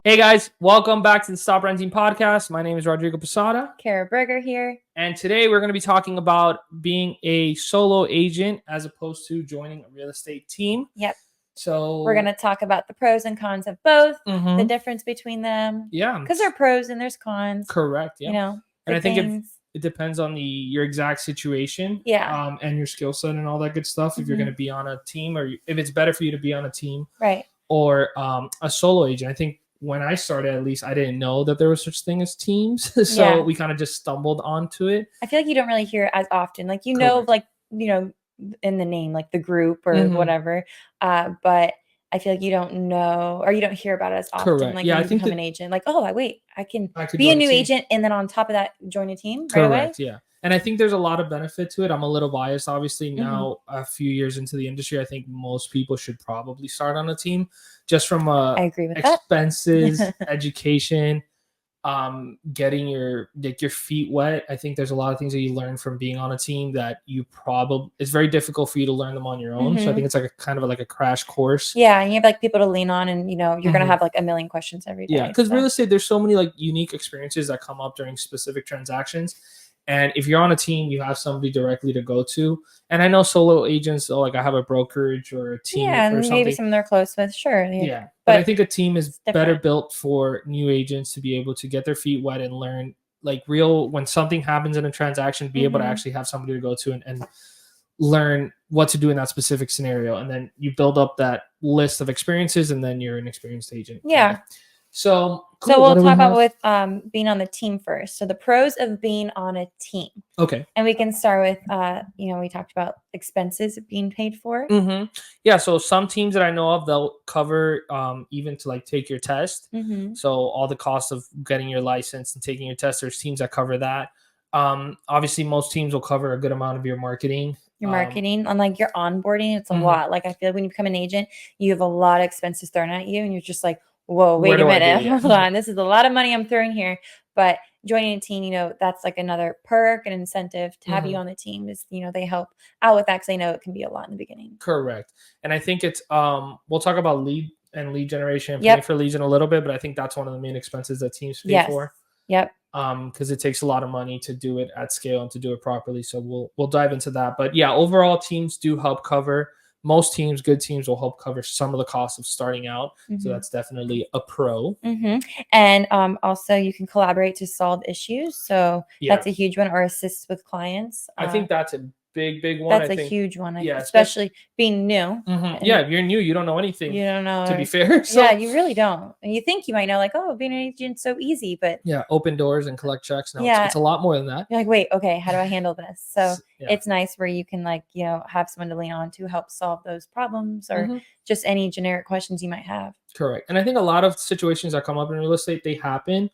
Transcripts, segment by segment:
Hey guys, welcome back to the Stop Renting Podcast. My name is Rodrigo Posada. Kara Berger here. And today we're going to be talking about being a solo agent as opposed to joining a real estate team. Yep. So we're going to talk about the pros and cons of both, Mhm. the difference between them. Yeah. Because there are pros and there's cons. Correct. Yeah. You know, and I think it depends on your exact situation. Yeah. And your skill set and all that good stuff. If you're going to be on a team or if it's better for you to be on a team. Right. Or a solo agent. I think when I started, at least, I didn't know that there was such thing as teams. So we kind of just stumbled onto it. I feel like you don't really hear it as often. Like, you know, like, you know, in the name, like the group or whatever. But I feel like you don't know or you don't hear about it as often. Correct. Like Yeah, when I you think become an agent. Like, oh, I can be join a new agent and then on top of that, join a team right away. Correct. Yeah. And I think there's a lot of benefit to it. I'm a little biased, obviously. Now, a few years into the industry, I think most people should probably start on a team just from I agree with expenses, education, getting your feet wet. I think there's a lot of things that you learn from being on a team that it's very difficult for you to learn them on your own. So I think it's like a crash course. Yeah, and you have like people to lean on, and you know you're gonna have like a million questions every day. Yeah, because real estate, there's so many like unique experiences that come up during specific transactions. And if you're on a team, you have somebody directly to go to. And I know solo agents, like I have a brokerage or a team or something. Maybe someone they're close with, sure. Yeah, but I think a team is better built for new agents to be able to get their feet wet and learn like when something happens in a transaction, be able to actually have somebody to go to and learn what to do in that specific scenario. And then you build up that list of experiences and then you're an experienced agent. Yeah. So we'll talk about with being on the team first. So the pros of being on a team. Okay. And we can start with, we talked about expenses being paid for. Yeah. So some teams that I know of, they'll cover even to like take your test. So all the cost of getting your license and taking your test, there's teams that cover that. Obviously, most teams will cover a good amount of your marketing. Your marketing and like your onboarding, it's a lot. Like I feel like when you become an agent, you have a lot of expenses thrown at you and you're just like, whoa, wait a minute, hold on. This is a lot of money I'm throwing here. But joining a team, that's like another perk and incentive to have you on the team is, they help out with that because they know it can be a lot in the beginning. Correct. And I think it's, we'll talk about lead generation and paying for leads in a little bit, but I think that's one of the main expenses that teams pay for. Yep. Because it takes a lot of money to do it at scale and to do it properly. So we'll dive into that. But yeah, overall teams do help cover. Most teams, good teams, will help cover some of the costs of starting out. So that's definitely a pro. And also you can collaborate to solve issues. So that's a huge one, or assist with clients. I think that's a big one. That's a huge one. Especially being new. Yeah, if you're new, you don't know anything. You don't know. To be fair. So, yeah, you really don't. And you think you might know, like, oh, being an agent's so easy, but open doors and collect checks. No, it's a lot more than that. You're like, wait, okay, how do I handle this? So it's nice where you can have someone to lean on to help solve those problems or just any generic questions you might have. Correct. And I think a lot of situations that come up in real estate, they happen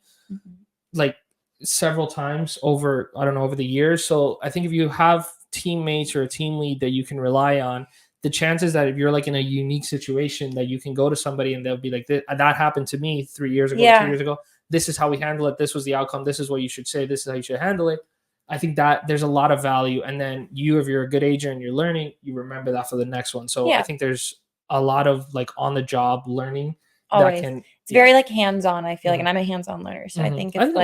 like several times over the years. So I think if you have teammates or a team lead that you can rely on, the chances that if you're like in a unique situation that you can go to somebody and they'll be like, that happened to me 3 years ago, 2 years ago. This is how we handle it. This was the outcome. This is what you should say. This is how you should handle it. I think that there's a lot of value. And then if you're a good agent and you're learning, you remember that for the next one. So I think there's a lot of like on the job learning. Always. It's very like hands-on, I feel like, and I'm a hands-on learner. So I think it's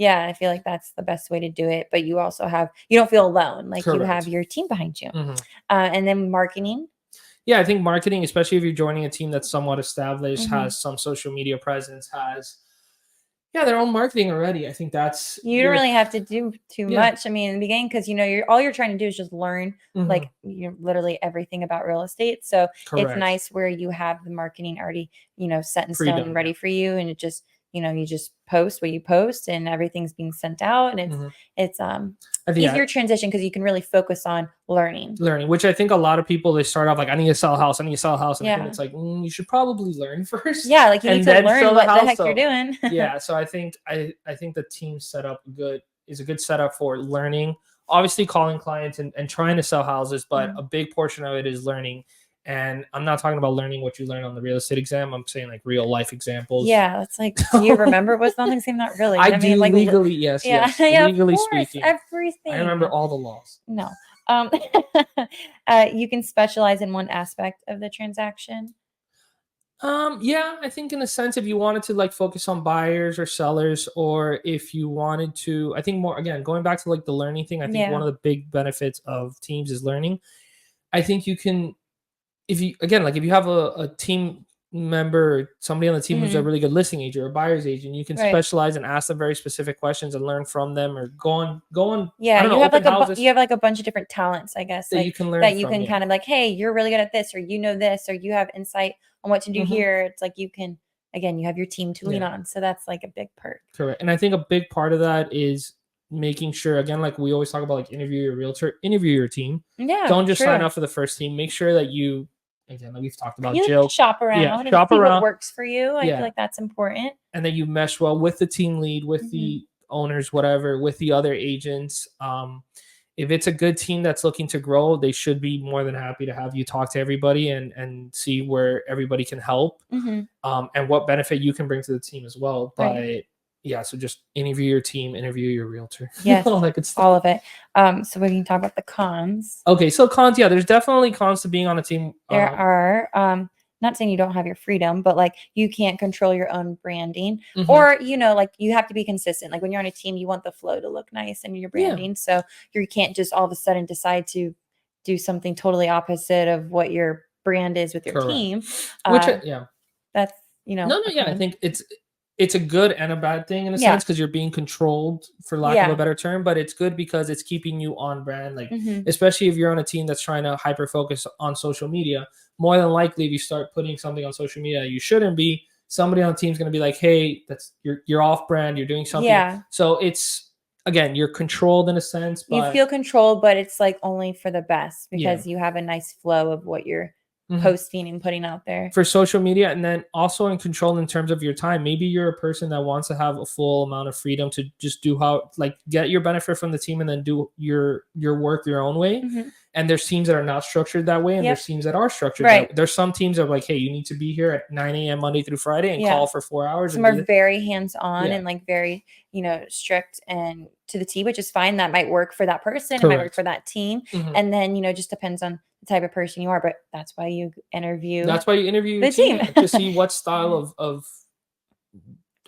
I feel like that's the best way to do it. But you also you don't feel alone. Like you have your team behind you. And then marketing. Yeah, I think marketing, especially if you're joining a team that's somewhat established, has some social media presence, has their own marketing already. I think that's you don't really have to do too much. I mean, in the beginning, because all you're trying to do is just learn like literally everything about real estate. So it's nice where you have the marketing already, set in stone and ready for you, and it just you just post what you post and everything's being sent out, and it's easier transition because you can really focus on learning, which I think a lot of people, they start off like, I need to sell a house. And I think it's like, you should probably learn first. Yeah. Like you need to learn what the heck you're doing. Yeah. So I think the team setup is a good setup for learning, obviously calling clients and trying to sell houses, but a big portion of it is learning. And I'm not talking about learning what you learn on the real estate exam. I'm saying like real life examples. Yeah, it's like, do you remember what's on the exam? Not really. I do, like legally, yes. Legally speaking, everything. I remember all the laws. No. You can specialize in one aspect of the transaction. Yeah, I think in a sense, if you wanted to like focus on buyers or sellers, or if you wanted to, I think more again, going back to like the learning thing, I think one Yeah. of the big benefits of teams is learning. I think you can, if you again, like if you have a team member, somebody on the team who's a Mhm. really good listing agent or a buyer's agent, you can Right. specialize and ask them very specific questions and learn from them, or go on, I Yeah, don't you know, have open like you houses have like a bunch of different talents, I guess, that you like can learn that you from. can Yeah. kind of like, hey, you're really good at this, or you know this, or you have insight on what to do Hmm. here. It's like you can, again, you have your team to lean Yeah. on. So that's like a big perk. Correct. And I think a big part of that is making sure, again, like we always talk about, like interview your realtor, interview your team. Yeah, Don't just sign true. up for the first team. Make sure that you, again, like we've talked about, You like to Jill. shop Yeah, around and shop see what around. works for you. I feel Yeah, like that's important. and then you mesh well with the team lead, with Hmm. the owners, whatever, with the other agents. If it's a good team that's looking to grow, they should be more than happy to have you talk to everybody and see where everybody can help, Hmm. and what benefit you can bring to the team as well. Right. But yeah, so just interview your team, interview your realtor, Yes, all that good stuff. all of it. So we can talk about the cons. Okay, so cons, yeah, there's definitely cons to being on a team. There are, not saying you don't have your freedom, but like you can't control your own branding, Mhm. or like you have to be consistent. Like when you're on a team, you want the flow to look nice and your Yeah, branding. So you can't just all of a sudden decide to do something totally opposite of what your brand is with your correct. team. Which, Uh, yeah, that's no, a yeah, I con. think it's a good and a bad thing in a Yeah, sense, because you're being controlled, for lack of a yeah. better term. But it's good because it's keeping you on brand, like Hmm. especially if you're on a team that's trying to hyper focus on social media. More than likely, if you start putting something on social media that you shouldn't be, somebody on the team is going to be like, hey, that's you're off brand, you're doing something. Yeah. So it's, again, you're controlled in a sense. You But feel controlled, but it's like only for the best yeah. because you have a nice flow of what you're Mhm. posting and putting out there. For social media, and then also in control in terms of your time. Maybe you're a person that wants to have a full amount of freedom to just do how, like, get your benefit from the team and then do your work your own way. Hmm. And there's teams that are not structured that way, and Yep. there's teams that are structured Right. that there's some teams that are like, hey, you need to be here at 9 a.m. Monday through Friday and Yeah. call for 4 hours Some and do are this. very hands-on Yeah. and like very, strict and to the T, which is fine. That might work for that person. It might work Correct. for that team. Mhm. And then, just depends on the type of person you are. But that's why you interview That's why you interview your the team, team. yeah, to see what style of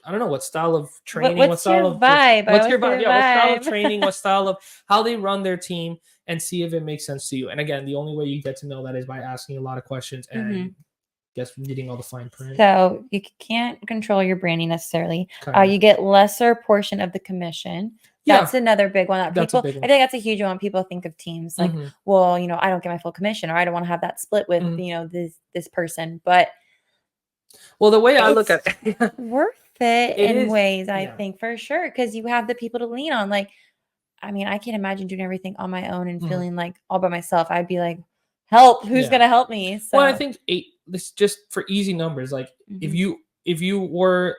I don't know, what style of training, what What's your style of just vibe? I what's always your say vibe? the Yeah, what style of vibe. training, what style of how they run their team, and see if it makes sense to you. And again, the only way you get to know that is by asking a lot of questions and Mhm. guess reading all the fine print. So you can't control your branding necessarily. Kind of. You get lesser portion of the commission. Yeah, That's another big one that that's a people, big I one. think that's a huge one. People think of teams like, Mhm, well, I don't get my full commission, or I don't want to have that split with, mhm. this person, but Well, the way I look it's at it, worth it it in is, ways, I yeah. think, for sure, because you have the people to lean on. Like, I mean, I can't imagine doing everything on my own and Mhm, feeling like all by myself. I'd be like, help, who's yeah. gonna help me? Well, I So, think this just for easy numbers. Like if mhm, you were,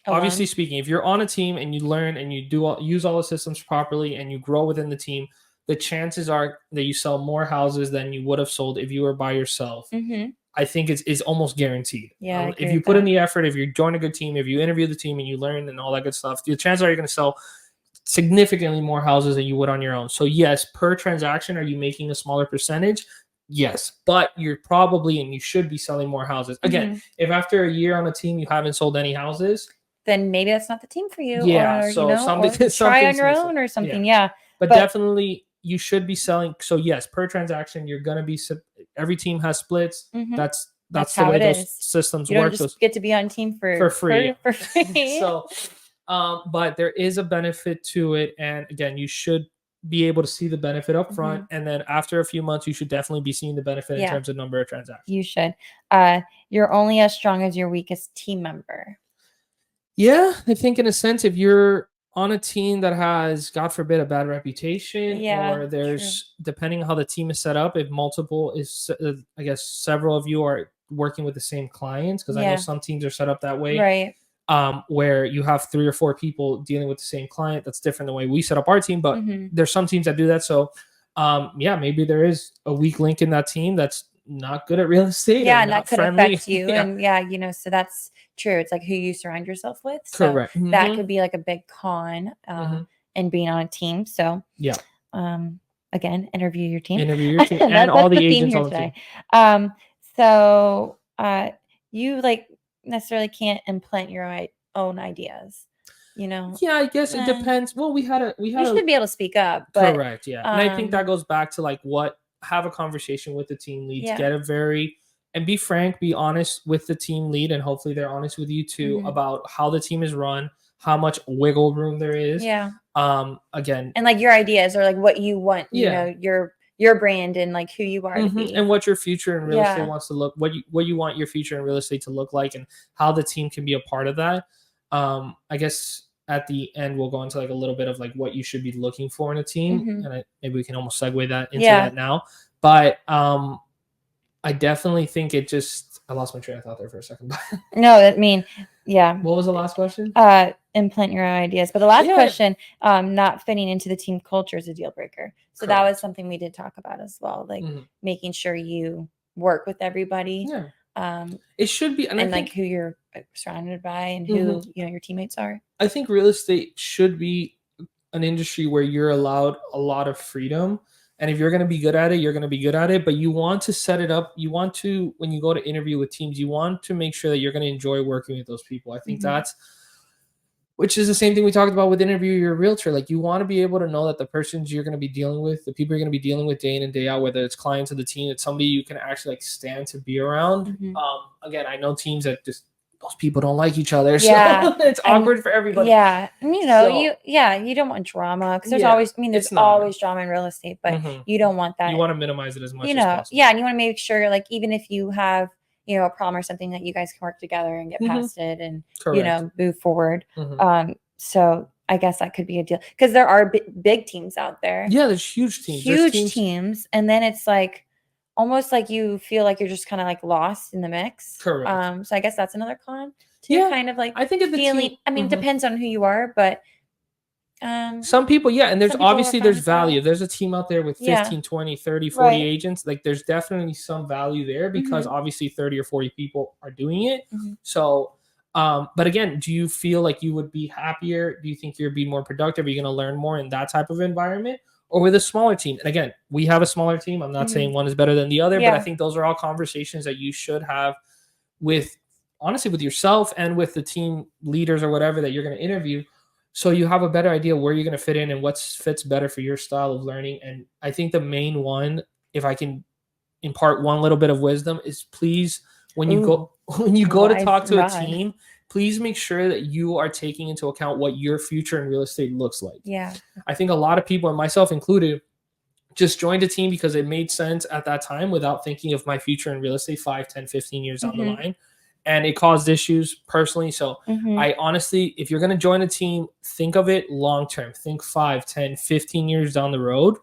obviously alone. speaking, if you're on a team and you learn and you use all the systems properly and you grow within the team, the chances are that you sell more houses than you would have sold if you were by yourself. Hmm. I think is almost guaranteed. Yeah, I If agree you with put in that. the effort, if you join a good team, if you interview the team and you learn and all that good stuff, the chances are you're going to sell significantly more houses than you would on your own. So yes, per transaction, are you making a smaller percentage? Yes, but you're probably and you should be selling more houses. Again, Mhm. if after a year on a team you haven't sold any houses, Then maybe that's not the team for you, yeah, or so or something try on something's your missing. own or Yeah, something. Yeah, but but definitely you should be selling. So yes, per transaction, you're gonna be. Every team has splits. mhm, That's that's that's the how way it those is. systems You don't work. just Those get to be on team for for free. for free. So, but there is a benefit to it, and again, you should be able to see the benefit up front, Mhm. and then after a few months, you should definitely be seeing the benefit in Yeah, terms of number of transactions. you should. You're only as strong as your weakest team member. Yeah, I think in a sense, if you're on a team that has, God forbid, a bad reputation, Yeah, or true. there's, depending on how the team is set up, if multiple is, I guess several of you are working with the same clients, because I know Yeah, some teams are set up that way, right. where you have 3 or 4 people dealing with the same client. That's different the way we set up our team, but Mhm. there's some teams that do that. So, yeah, maybe there is a weak link in that team that's not good at real estate or Yeah, and that not could friendly. affect you, Yeah, and yeah, so that's true. It's like who you surround yourself with, so correct. that could be like a big con, Hmm. in being on a team. So, Yeah. um, again, interview your team. Interview your team and That's all the the theme agents here on the team. today. Um, so, you like necessarily can't implant your own ideas, you know? Yeah, I guess it depends. Well, we should be able to speak up, but correct, yeah. And I think that goes back to like have a conversation with the team leads, get a and be frank, be honest with the team lead, and hopefully they're honest with you too about how the team is run, how much wiggle room there is. Yeah. Again, and like your ideas or like what you want, you know, your brand and like who you are to be, and what your future in real estate wants to look, what you want your future in real estate to look like, and how the team can be a part of that. I guess at the end we'll go into like a little bit of like what you should be looking for in a team, and maybe we can almost segue that into that now. But I definitely think I lost my train of thought there for a second. No, I mean, yeah. What was the last question? Implant your own ideas. But the last question, not fitting into the team culture is a deal breaker. So that was something we did talk about as well, like making sure you work with everybody. It should be, and like who you're surrounded by and who you know your teammates are. I think real estate should be an industry where you're allowed a lot of freedom. And if you're going to be good at it, you're going to be good at it. But you want to set it up. You want to, when you go to interview with teams, you want to make sure that you're going to enjoy working with those people. I think which is the same thing we talked about with interview your realtor. Like you want to be able to know that the persons you're going to be dealing with, the people you're going to be dealing with day in and day out, whether it's clients of the team, it's somebody you can actually like stand to be around. Again, I know teams that just, those people don't like each other, so it's awkward for everybody. Yeah, and you know, you don't want drama because there's always, I mean, there's always drama in real estate, but you don't want that. You want to minimize it as much as possible. Yeah, and you want to make sure, like, even if you have, you know, a problem or something, that you guys can work together and get past it, and you know, move forward. So I guess that could be a deal because there are big teams out there. Yeah, there's huge teams. Huge teams, and then it's like, almost like you feel like you're just kind of like lost in the mix. Correct. So I guess that's another con to kind of like, I think feeling, I mean, it depends on who you are, but some people, and there's obviously there's value. If there's a team out there with 15, 20, 30, 40 agents, like there's definitely some value there because obviously 30 or 40 people are doing it. So, but again, do you feel like you would be happier? Do you think you'd be more productive? Are you going to learn more in that type of environment? Or with a smaller team? And again, we have a smaller team. I'm not saying one is better than the other, but I think those are all conversations that you should have with, honestly, with yourself and with the team leaders or whatever that you're going to interview. So you have a better idea where you're going to fit in and what fits better for your style of learning. And I think the main one, if I can impart one little bit of wisdom, is please, when you go to talk to a team, please make sure that you are taking into account what your future in real estate looks like. Yeah. I think a lot of people, and myself included, just joined a team because it made sense at that time without thinking of my future in real estate 5, 10, 15 years down the line. And it caused issues personally. So I honestly, if you're going to join a team, think of it long-term. Think 5, 10, 15 years down the road,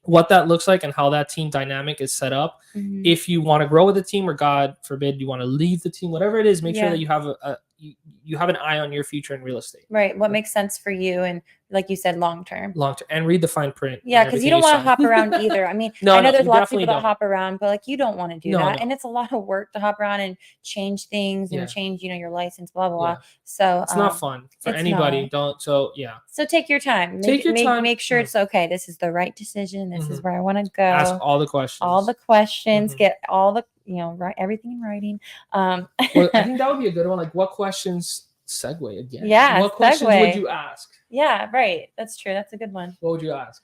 what that looks like and how that team dynamic is set up. If you want to grow with the team, or God forbid, you want to leave the team, whatever it is, make sure that you have you have an eye on your future in real estate. Right. What makes sense for you, and like you said, long term, and read the fine print. Yeah, because you don't want to hop around either. I mean, I know there's lots of people that hop around, but like you don't want to do that, and it's a lot of work to hop around and change things and change, you know, your license, blah blah blah. So it's not fun for anybody. So take your time. Make sure it's okay. This is the right decision. This is where I want to go. Ask all the questions. Get all the, you know, everything in writing. Well, I think that would be a good one. Like, what questions? Segue again. Yeah. What questions would you ask? Yeah, right. That's true. That's a good one. What would you ask?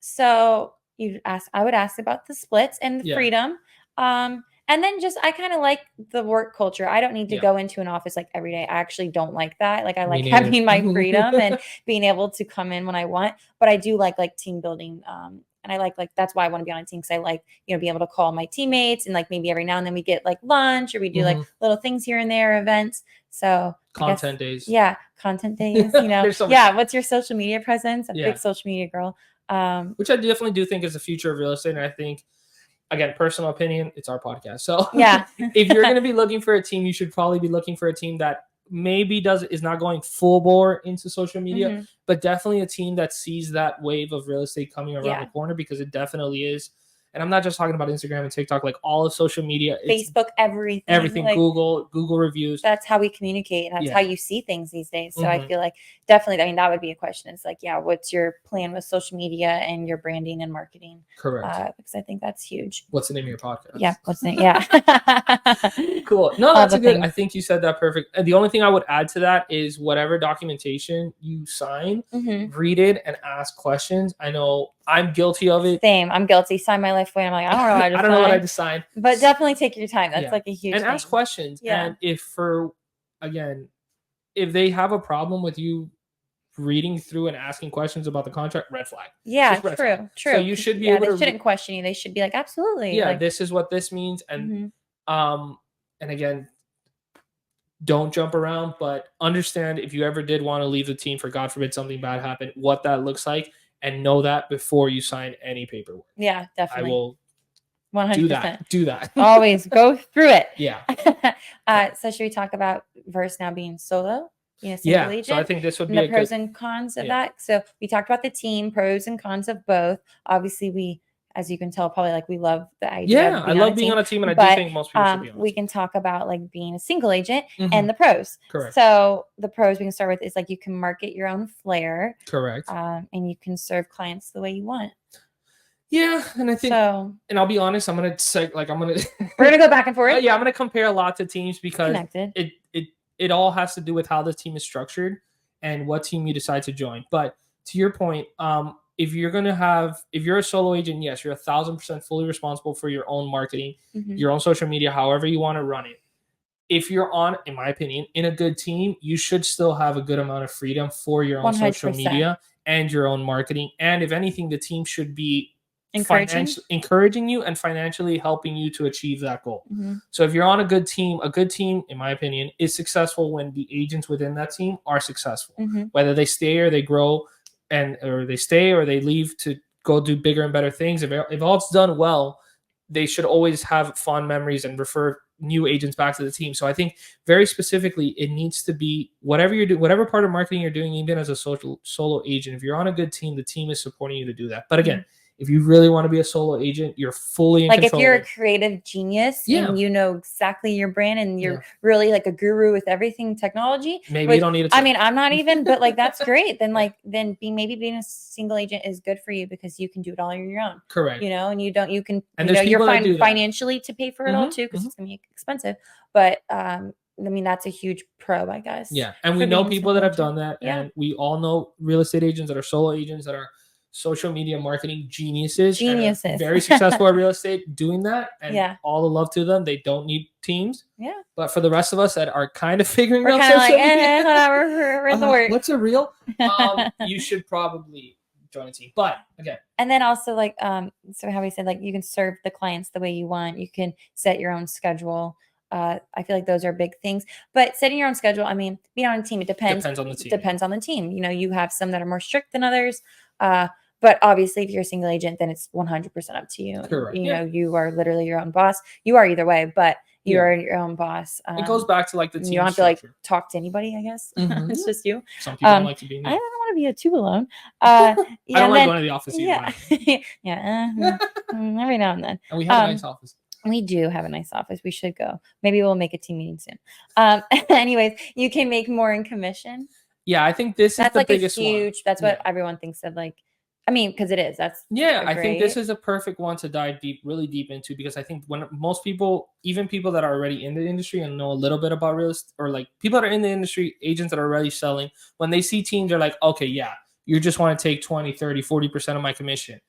So I would ask about the splits and the freedom. And then I kind of like the work culture. I don't need to go into an office like every day. I actually don't like that. Like I like having my freedom and being able to come in when I want, but I do like team building. And I like that's why I want to be on a team, because I like, you know, be able to call my teammates, and like maybe every now and then we get like lunch, or we do like little things here and there, events. So content days. Yeah. Content days, you know. What's your social media presence? I'm a big social media girl. Which I definitely do think is the future of real estate. And I think, again, personal opinion, it's our podcast. So if you're going to be looking for a team, you should probably be looking for a team that maybe is not going full bore into social media, but definitely a team that sees that wave of real estate coming around the corner, because it definitely is. And I'm not just talking about Instagram and TikTok, like all of social media, Facebook, everything, like, Google reviews. That's how we communicate. That's how you see things these days. So I feel like definitely, I mean, that would be a question. It's like, yeah, what's your plan with social media and your branding and marketing? Correct. Because I think that's huge. What's the name of your podcast? Yeah. What's the name? Yeah. Cool. No, that's a good. I think you said that perfect. The only thing I would add to that is whatever documentation you sign, read it and ask questions. I know I'm guilty of it. Same. I'm guilty. Sign my life away. I'm like, I don't know what I just I don't know what I just signed. But definitely take your time. That's like a huge thing. ask questions. Yeah. And if they have a problem with you reading through and asking questions about the contract, red flag. Yeah, true. So you should be able to. They shouldn't question you. They should be like, absolutely. Yeah, like, this is what this means, and and again, don't jump around, but understand if you ever did want to leave the team for God forbid something bad happened, what that looks like, and know that before you sign any paperwork. Yeah, definitely. I will 100%. Do that. Always go through it. Yeah. So should we talk about Verse now being solo? Single agent? So I think this would be the pros and cons of that. So we talked about the team, pros and cons of both. Obviously, we, as you can tell, probably like we love the idea. Yeah, I love being on a team, and I do think most people should be on. We can talk about like being a single agent and the pros. Correct. So the pros we can start with is like you can market your own flair. Correct. And you can serve clients the way you want. Yeah, and I think, and I'll be honest, I'm gonna say, like, we're gonna go back and forth. Yeah, I'm gonna compare a lot to teams because it all has to do with how the team is structured and what team you decide to join. But to your point, if you're a solo agent, yes, you're 1,000% fully responsible for your own marketing, your own social media, however you want to run it. If you're on, in my opinion, in a good team, you should still have a good amount of freedom for your own 100%. Social media and your own marketing. And if anything, the team should be encouraging you and financially helping you to achieve that goal. So if you're on a good team, in my opinion, is successful when the agents within that team are successful, whether they stay or they grow, or they stay or they leave to go do bigger and better things. If all it's done well, they should always have fond memories and refer new agents back to the team. So I think very specifically, it needs to be whatever you're doing, whatever part of marketing you're doing, even as a solo agent, if you're on a good team, the team is supporting you to do that. But again, if you really want to be a solo agent, you're fully in control. If you're a creative genius and you know exactly your brand and you're really like a guru with everything technology, maybe you don't need I mean, I'm not even, but like that's great. Then maybe being a single agent is good for you because you can do it all on your own. Correct. You're fine financially to pay for it all too because it's gonna be expensive. But I mean, that's a huge pro, I guess. Yeah, and we know people that have done that, and we all know real estate agents that are solo agents that are social media marketing geniuses, very successful at real estate doing that, and all the love to them. They don't need teams. Yeah. But for the rest of us that are kind of figuring out social media, we're in the work. What's a real? You should probably join a team. But again, and then also like so how we said, like, you can serve the clients the way you want. You can set your own schedule. I feel like those are big things. But setting your own schedule, I mean, being on a team, it depends on the team. Depends on the team. You have some that are more strict than others. But obviously, if you're a single agent, then it's 100% up to you. Correct. You are literally your own boss. You are either way, but you are your own boss. It goes back to like the team. You don't have to like talk to anybody, I guess. It's just you. Some people don't like to be me. I don't want to be a two alone. I don't like going to the office either. Every now and then. And we have a nice office. We do have a nice office. We should go. Maybe we'll make a team meeting soon. Anyways, you can make more in commission. Yeah, I think that's is the like biggest one. That's what everyone thinks of. Like, I mean, because it is. I think this is a perfect one to dive really deep into, because I think when most people, even people that are already in the industry and know a little bit about real estate, or like people that are in the industry, agents that are already selling, when they see teams, they're like, okay, yeah, you just want to take 20, 30, 40% of my commission.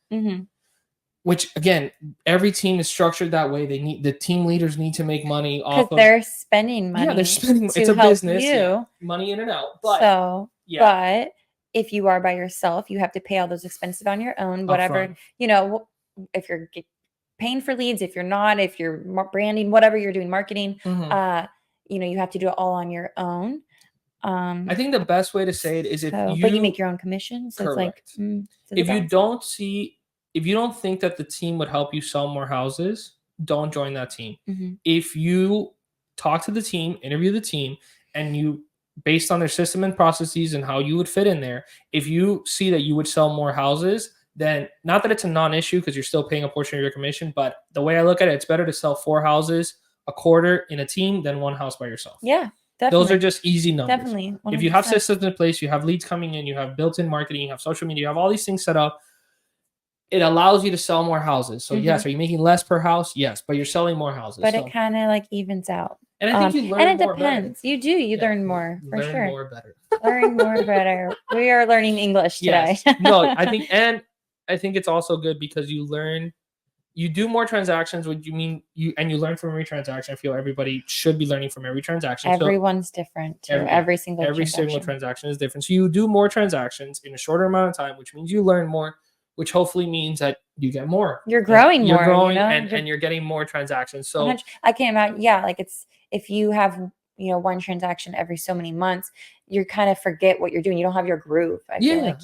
Which, again, every team is structured that way. The team leaders need to make money off of. They're spending money. Yeah, they're spending. It's a business. Money in and out. But but if you are by yourself, you have to pay all those expenses on your own. Whatever, if you're paying for leads, if you're not, if you're branding, whatever you're doing, marketing, you have to do it all on your own. I think the best way to say it is but you make your own commissions. So correct. It's like if you don't think that the team would help you sell more houses, don't join that team. If you talk to the team, interview the team, and you, based on their system and processes and how you would fit in there, if you see that you would sell more houses, then not that it's a non-issue because you're still paying a portion of your commission, but the way I look at it, it's better to sell 4 houses a quarter in a team than 1 house by yourself. Yeah, definitely. Those are just easy numbers. Definitely. 100%. If you have systems in place, you have leads coming in, you have built-in marketing, you have social media, you have all these things set up, it allows you to sell more houses. So yes, are you making less per house? Yes, but you're selling more houses. But it kind of like evens out. And I think you learn and it more depends. better. You do. You learn more for learn sure. More better. Learn more better. We are learning English today. Yes. No, I think it's also good because you do more transactions, which you learn from every transaction. I feel everybody should be learning from every transaction. Everyone's different too. Every single transaction is different. So you do more transactions in a shorter amount of time, which means you learn more, which hopefully means that you get more. You're growing more. You're growing, and you're getting more transactions. So I can't imagine. Yeah, like it's if you have one transaction every so many months, you kind of forget what you're doing. You don't have your groove. I feel like,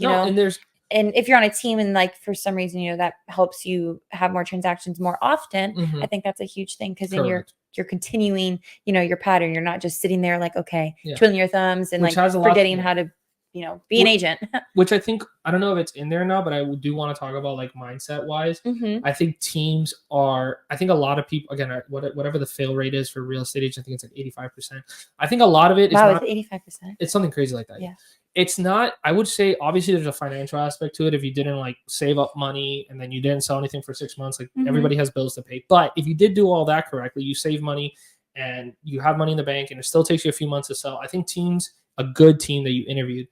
and if you're on a team and like for some reason that helps you have more transactions more often, I think that's a huge thing because then you're continuing your pattern. You're not just sitting there like twiddling your thumbs and forgetting how to be an agent. Which I think, I don't know if it's in there now, but I do want to talk about like mindset wise. I think teams I think a lot of people, again, whatever the fail rate is for real estate agents, I think it's like 85%. I think a lot of it is not 85%. It's something crazy like that. Yeah. It's not, I would say, obviously there's a financial aspect to it. If you didn't like save up money and then you didn't sell anything for 6 months, like everybody has bills to pay. But if you did do all that correctly, you save money and you have money in the bank and it still takes you a few months to sell. I think a good team that you interviewed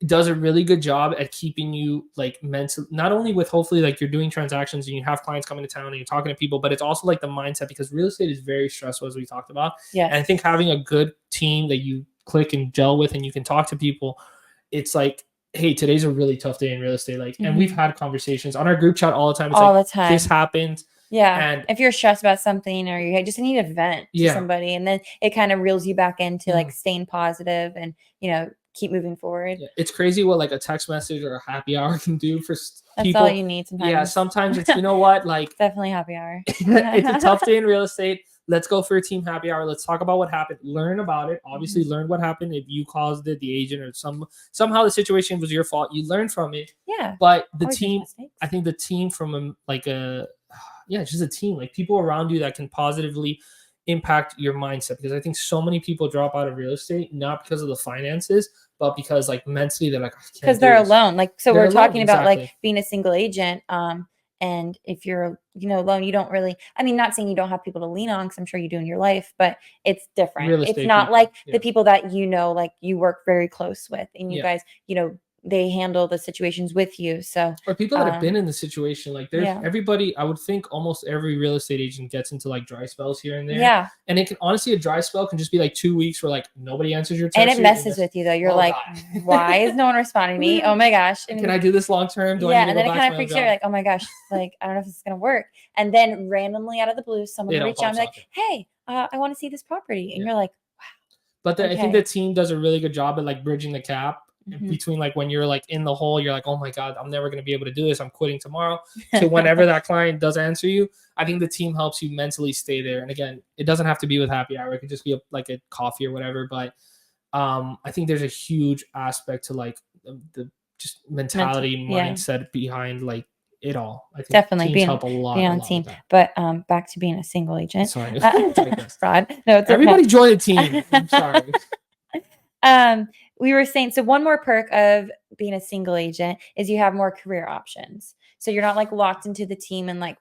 does a really good job at keeping you like mental, not only with hopefully like you're doing transactions and you have clients coming to town and you're talking to people, but it's also like the mindset because real estate is very stressful as we talked about. Yeah. And I think having a good team that you click and gel with and you can talk to people, it's like, hey, today's a really tough day in real estate. Like, and we've had conversations on our group chat all the time. It's all the time. This happened. Yeah. And if you're stressed about something or you just need to vent to somebody, and then it kind of reels you back into like staying positive and, keep moving forward. Yeah. It's crazy what like a text message or a happy hour can do for That's people. all you need sometimes. Yeah. Sometimes it's, what, like definitely happy hour. It's a tough day in real estate. Let's go for a team happy hour. Let's talk about what happened. Learn about it. Obviously learn what happened. If you caused it, the agent or somehow the situation was your fault, you learn from it. Yeah. But the team, I think the team from just a team, like people around you that can positively impact your mindset, because I think so many people drop out of real estate not because of the finances, but because like mentally they're like, because they're alone. Like, so we're talking about like being a single agent. And if you're, alone, you don't really, not saying you don't have people to lean on, because I'm sure you do in your life, but it's different. It's not people, like the people that, like you work very close with and you guys, they handle the situations with you. So, or people that have been in the situation, like there's everybody, I would think almost every real estate agent gets into like dry spells here and there. Yeah. And it can honestly, a dry spell can just be like 2 weeks where like nobody answers your text. And it messes with you though. You're like, why is no one responding to me? Oh my gosh. And can I do this long term? And then it kind of freaks you out. You're like, oh my gosh, like, I don't know if this is going to work. And then randomly out of the blue, someone will reach out and be like, hey, I want to see this property. And you're like, wow. But I think the team does a really good job at like bridging the gap between like when you're like in the hole, you're like, oh my God, I'm never going to be able to do this, I'm quitting tomorrow, to whenever that client does answer you. I think the team helps you mentally stay there. And again, it doesn't have to be with happy hour. It could just be like a coffee or whatever. But I think there's a huge aspect to like the just mentality, mindset behind like it all. I think definitely teams help a lot. Being on team. But back to being a single agent. Sorry. Rod. No, it's everybody join a team. I'm sorry. We were saying, so one more perk of being a single agent is you have more career options. So you're not like locked into the team and like,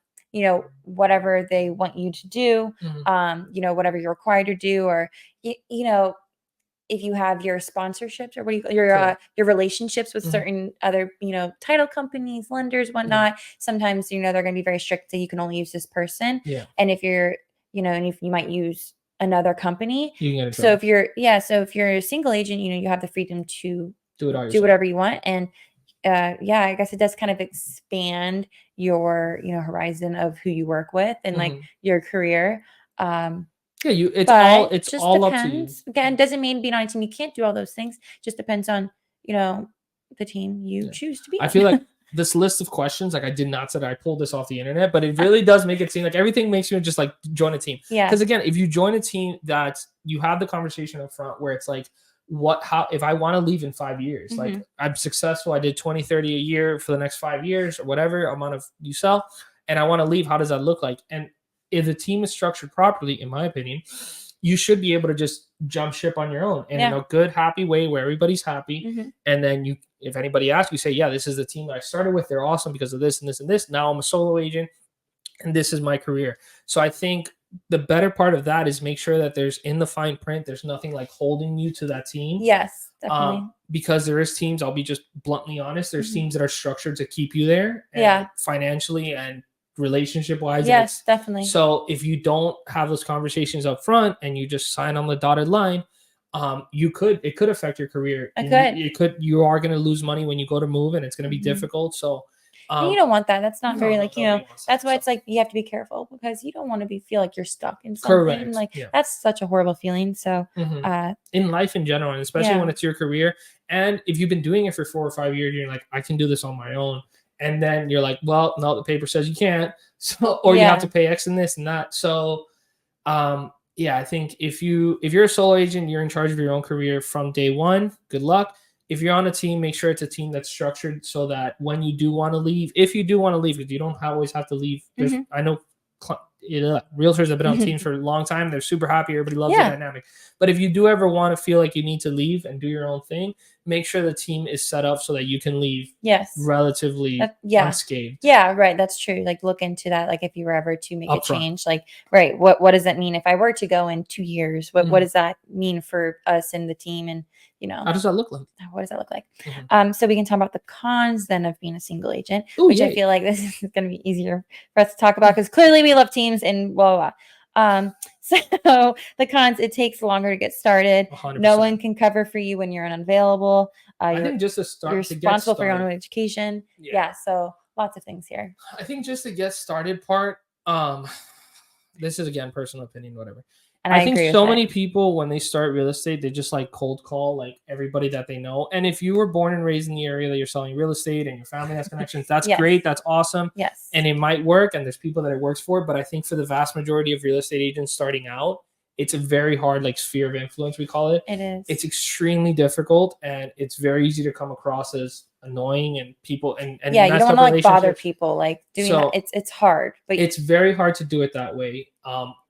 whatever they want you to do, whatever you're required to do, or, if you have your sponsorships or what do you call your relationships with certain other, title companies, lenders, whatnot, sometimes, they're going to be very strict that you can only use this person. Yeah. And if you're, and if you might use another company. You can get so if you're a single agent, you have the freedom to do whatever you want. And I guess it does kind of expand your, horizon of who you work with and like your career. It's all up to you. Again, doesn't mean being on a team you can't do all those things. Just depends on, the team you choose to be on. I feel like this list of questions, like I did not say that I pulled this off the internet, but it really does make it seem like everything makes you just like join a team. Yeah. Because again, if you join a team that you have the conversation up front where it's like, if I want to leave in 5 years, like I'm successful, I did 20, 30 a year for the next 5 years or whatever amount of you sell, and I want to leave, how does that look like? And if the team is structured properly, in my opinion, you should be able to just jump ship on your own and in a good, happy way where everybody's happy. And then if anybody asks, you say, yeah, this is the team that I started with. They're awesome because of this and this and this. Now I'm a solo agent and this is my career. So I think the better part of that is make sure that there's in the fine print, there's nothing like holding you to that team. Yes, definitely. Because there is teams, I'll be just bluntly honest, there's teams that are structured to keep you there financially and relationship wise. Yes, definitely. So if you don't have those conversations up front and you just sign on the dotted line, it could affect your career. You are going to lose money when you go to move, and it's going to be difficult. So you don't want that. That's not very that's why it's like you have to be careful, because you don't want to feel like you're stuck in something. Correct. Like that's such a horrible feeling. So in life in general, and especially when it's your career, and if you've been doing it for 4 or 5 years, you're like, I can do this on my own. And then you're like, well, no, the paper says you can't. So, or you have to pay X and this and that. So, I think if you're a solo agent, you're in charge of your own career from day one. Good luck. If you're on a team, make sure it's a team that's structured so that when you do want to leave, if you do want to leave, because you don't always have to leave. I know realtors have been on teams for a long time. They're super happy. Everybody loves the dynamic. But if you do ever want to feel like you need to leave and do your own thing, make sure the team is set up so that you can leave relatively unscathed. Yeah, right. That's true. Like look into that. Like if you were ever to make a change, like, right. What does that mean? If I were to go in 2 years, what does that mean for us and the team? And, how does that look like? What does that look like? So we can talk about the cons then of being a single agent, which I feel like this is going to be easier for us to talk about because clearly we love teams and blah, blah, blah. So the cons, it takes longer to get started. 100%. No one can cover for you when you're unavailable. I think just to start, you're responsible for your own education. Yeah. So lots of things here. I think just to get started part, this is again, personal opinion, whatever. And I think so many people, when they start real estate, they just like cold call like everybody that they know. And if you were born and raised in the area that you're selling real estate and your family has connections, that's great. That's awesome. Yes. And it might work. And there's people that it works for. But I think for the vast majority of real estate agents starting out, it's a very hard like sphere of influence, we call it. It is. It's extremely difficult. And it's very easy to come across as annoying and people and you don't want to like bother people like doing that. It's hard, but it's very hard to do it that way.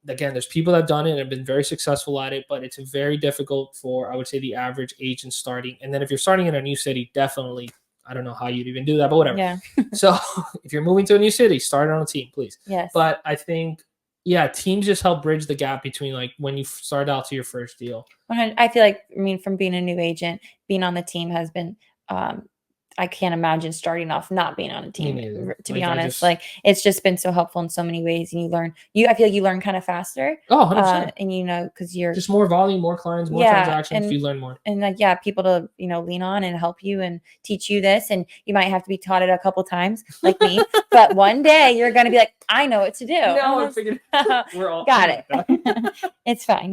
Again, there's people that have done it and have been very successful at it, but it's very difficult for, I would say, the average agent starting. And then if you're starting in a new city, definitely, I don't know how you'd even do that, but whatever. Yeah. So if you're moving to a new city, start on a team, please. Yes. But I think, teams just help bridge the gap between like when you start out to your first deal. I feel like, from being a new agent, being on the team has been, I can't imagine starting off not being on a team, to be honest. Like it's just been so helpful in so many ways. And I feel like you learn kind of faster. Oh, 100%. And because you're just more volume, more clients, more transactions, you learn more. And like, people to, lean on and help you and teach you this. And you might have to be taught it a couple times like me, but one day you're going to be like, I know what to do. No, I figured we're all got it. It's fine.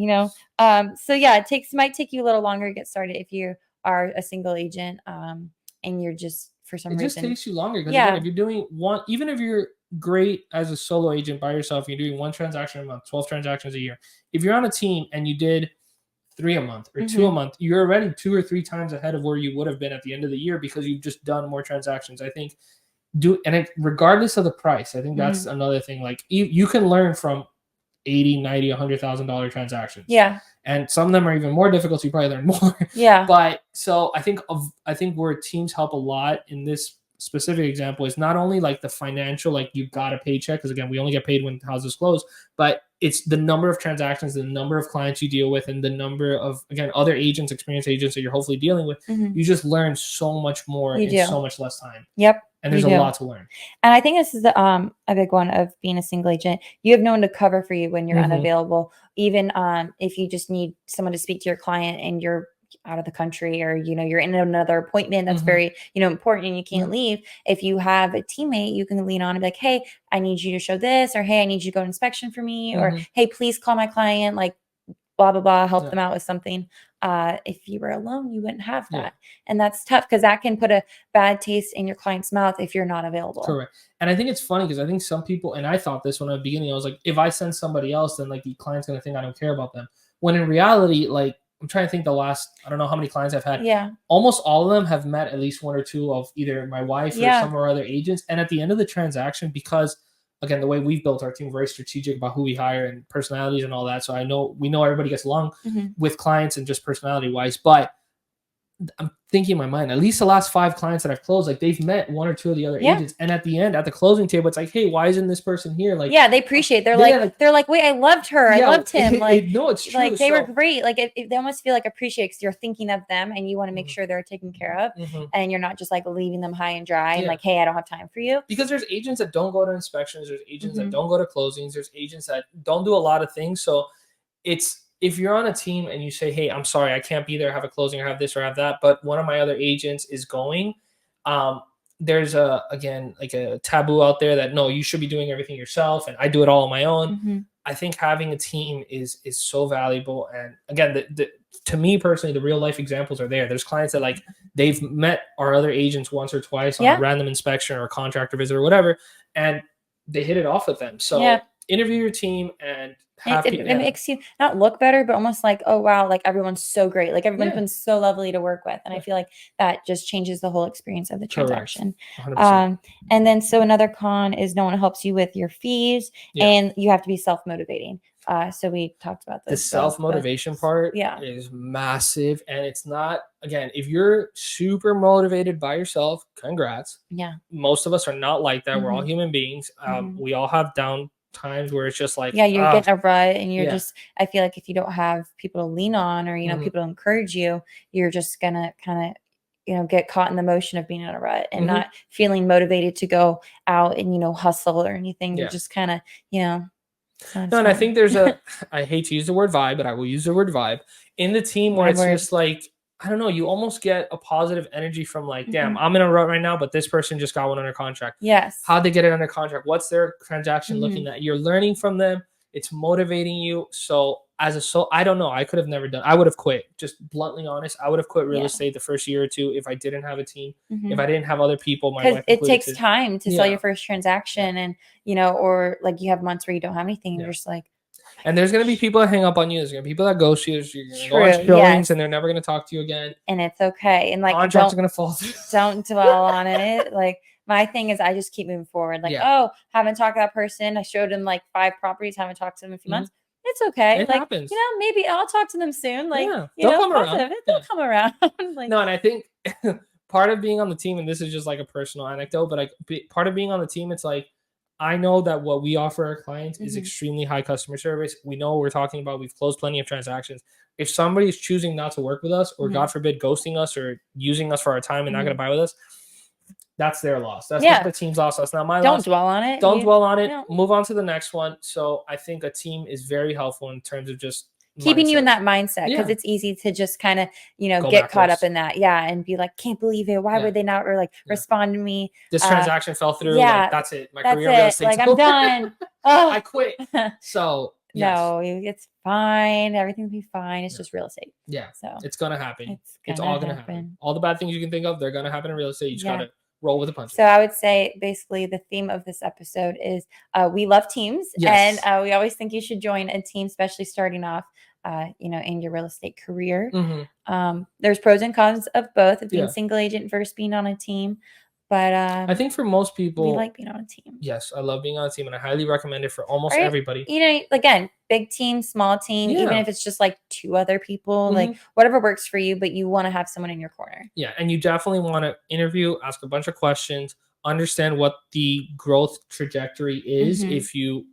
So it might take you a little longer to get started if you are a single agent. And you're just for some reason it just takes you longer because again, if you're doing one, even if you're great as a solo agent by yourself, you're doing one transaction a month, 12 transactions a year. If you're on a team and you did 3 a month or 2 a month, you're already 2 or 3 times ahead of where you would have been at the end of the year because you've just done more transactions. I think regardless of the price, I think that's another thing. Like you can learn from $80,000, $90,000, $100,000 transactions. Yeah. And some of them are even more difficult, so you probably learn more. Yeah. But so I think where teams help a lot in this specific example is not only like the financial, like you got a paycheck, because again, we only get paid when houses close, but it's the number of transactions, the number of clients you deal with, and the number of, again, other agents, experienced agents that you're hopefully dealing with. You just learn so much more in so much less time. Yep. And there's a lot to learn. And I think this is a big one of being a single agent. You have no one to cover for you when you're unavailable. Even if you just need someone to speak to your client and you're out of the country or, you're in another appointment that's very, important and you can't leave. If you have a teammate, you can lean on and be like, hey, I need you to show this, or hey, I need you to go to inspection for me, or hey, please call my client, like blah, blah, blah, help them out with something. If you were alone, you wouldn't have that. And that's tough because that can put a bad taste in your client's mouth if you're not available. Correct. And I think it's funny because I think some people, and I thought this when at the beginning, I was like, if I send somebody else, then like the client's going to think I don't care about them. When in reality, like I'm trying to think the last, I don't know how many clients I've had. Yeah. Almost all of them have met at least one or two of either my wife or some of our other agents. And at the end of the transaction, because again, the way we've built our team, very strategic about who we hire and personalities and all that. So we know everybody gets along with clients and just personality wise, but I'm thinking in my mind, at least the last 5 clients that I've closed, like they've met one or two of the other agents. And at the end, at the closing table, it's like, hey, why isn't this person here? Like, they appreciate. They're like, wait, I loved her. I loved him. Like, no, it's true. Like they were great. Like they almost feel like appreciated because you're thinking of them and you want to make sure they're taken care of, and you're not just like leaving them high and dry and like, hey, I don't have time for you. Because there's agents that don't go to inspections. There's agents that don't go to closings. There's agents that don't do a lot of things. So if you're on a team and you say, hey, I'm sorry, I can't be there, have a closing or have this or have that, but one of my other agents is going, there's again, like a taboo out there that no, you should be doing everything yourself. And I do it all on my own. I think having a team is so valuable. And again, to me personally, the real life examples are there. There's clients that like they've met our other agents once or twice on a random inspection or a contractor visit or whatever, and they hit it off with them. So interview your team and it makes you not look better, but almost like, oh wow, like everyone's so great, like everyone's been so lovely to work with, and I feel like that just changes the whole experience of the transaction. And then so another con is no one helps you with your fees, and you have to be self-motivating. So we talked about this. The self-motivation part is massive, and it's not, again, if you're super motivated by yourself, congrats. Most of us are not like that. We're all human beings. We all have down times where it's just like, you're getting a rut, and you're just, I feel like if you don't have people to lean on or people to encourage you, you're just gonna kind of get caught in the motion of being in a rut and not feeling motivated to go out and hustle or anything. You're just kind of no, and I think there's I hate to use the word vibe, but I will use the word vibe in the team where it's just like, I don't know, you almost get a positive energy from like, damn, I'm in a rut right now, but this person just got one under contract. How'd they get it under contract? What's their transaction looking at? You're learning from them. It's motivating you. So I don't know. I could have never done. I would have quit. Just bluntly honest. I would have quit real estate the first year or two if I didn't have a team. If I didn't have other people, my wife it takes time to sell your first transaction, and or like you have months where you don't have anything. You're just like. And there's going to be people that hang up on you. There's going to be people that ghost you. You're going to go on showings and they're never going to talk to you again. And it's okay. And like, contracts are going to fall through. Don't dwell on it. Like, my thing is I just keep moving forward. Like, oh, haven't talked to that person. I showed him like 5 properties. Haven't talked to them in a few months. It's okay. It happens. Maybe I'll talk to them soon. Like, they'll come around. They'll come around. Like, no, and I think part of being on the team, and this is just like a personal anecdote, but part of being on the team, it's like, I know that what we offer our clients is extremely high customer service. We know what we're talking about. We've closed plenty of transactions. If somebody's choosing not to work with us, or God forbid, ghosting us or using us for our time and not going to buy with us, that's their loss. That's not the team's loss. That's not my loss. Don't dwell on it. Don't dwell on it. Move on to the next one. So I think a team is very helpful in terms of just keeping you in that mindset, because it's easy to just kind of get caught up in that and be like, can't believe it, why would they not respond to me, this transaction fell through, like, that's it, my career real estate, like I'm done. I quit. So no, it's fine, everything's be fine. It's just real estate. So it's gonna happen. It's all gonna happen. All the bad things you can think of, they're gonna happen in real estate. You just gotta roll with the punches. So I would say basically the theme of this episode is we love teams, and we always think you should join a team, especially starting off in your real estate career. There's pros and cons of both, of being single agent versus being on a team. But I think for most people, we like being on a team. Yes, I love being on a team, and I highly recommend it for almost everybody. Again, big team, small team, even if it's just like 2 other people, like whatever works for you, but you want to have someone in your corner. Yeah, and you definitely want to interview, ask a bunch of questions, understand what the growth trajectory is. If you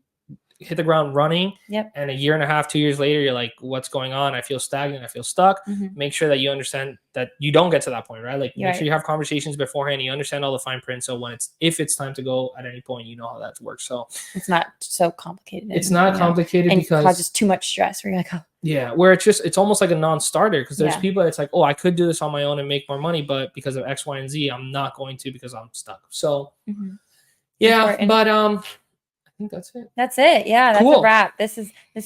hit the ground running and a year and a half, 2 years later, you're like, what's going on? I feel stagnant. I feel stuck. Make sure that you understand that you don't get to that point, right? Like, make sure you have conversations beforehand. You understand all the fine print. So if it's time to go at any point, you know how that works. So it's not so complicated. It's not complicated, and because it causes too much stress where you're like, where it's almost like a non-starter, because there's people that's like, oh, I could do this on my own and make more money, but because of X, Y, and Z, I'm not going to, because I'm stuck. So but I think that's it. That's it. Yeah, that's a wrap. This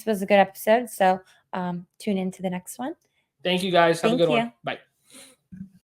was a good episode. So tune in to the next one. Thank you guys. Have a good one. Bye.